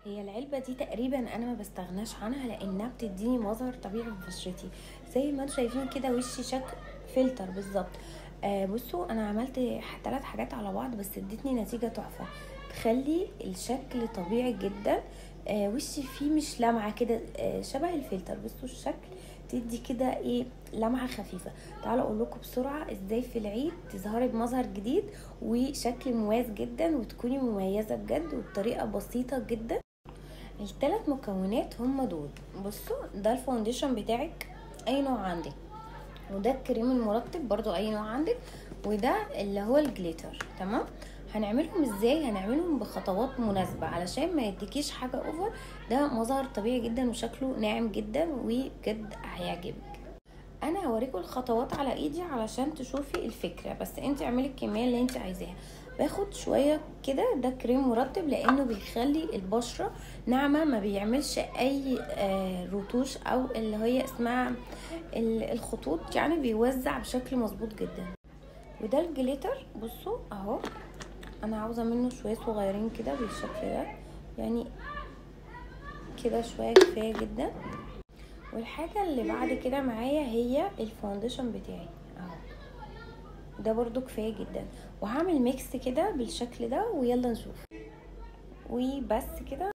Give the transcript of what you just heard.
هي العلبة دي تقريبا انا ما بستغناش عنها لانها بتديني مظهر طبيعي ببشرتي. زي ما انتم شايفين كده وشي شكل فلتر بالظبط. بصوا انا عملت 3 حاجات على بعض بس ادتني نتيجة تحفة، تخلي الشكل طبيعي جدا. وشي فيه مش لمعة كده، شبه الفلتر. بصوا الشكل تدي كده ايه، لمعة خفيفة. تعالوا اقول لكم بسرعة ازاي في العيد تظهري بمظهر جديد وشكل مميز جدا وتكوني مميزة بجد وبطريقة بسيطة جدا. ال3 مكونات هم دول. بصوا ده الفاونديشن بتاعك اي نوع عندك، وده الكريم المرطب برضو اي نوع عندك، وده اللي هو الجليتر. تمام. هنعملهم ازاي؟ هنعملهم بخطوات مناسبة علشان ما يديكيش حاجة اوفر. ده مظهر طبيعي جدا وشكله ناعم جدا وبجد هيعجبك. انا هوريكم الخطوات على ايدي علشان تشوفي الفكرة، بس انت اعملي الكمية اللي انت عايزاها. باخد شوية كده، ده كريم مرطب لانه بيخلي البشرة ناعمة، ما بيعملش اي رتوش او اللي هي اسمها الخطوط، يعني بيوزع بشكل مظبوط جدا. وده الجليتر. بصوا اهو، انا عاوزة منه شوية صغيرين كده بالشكل ده، يعني كده شوية كفاية جدا. والحاجة اللي بعد كده معايا هي الفاونديشن بتاعي اهو، ده برضو كفاية جدا. وهعمل ميكس كده بالشكل ده ويلا نشوف. وبس كده.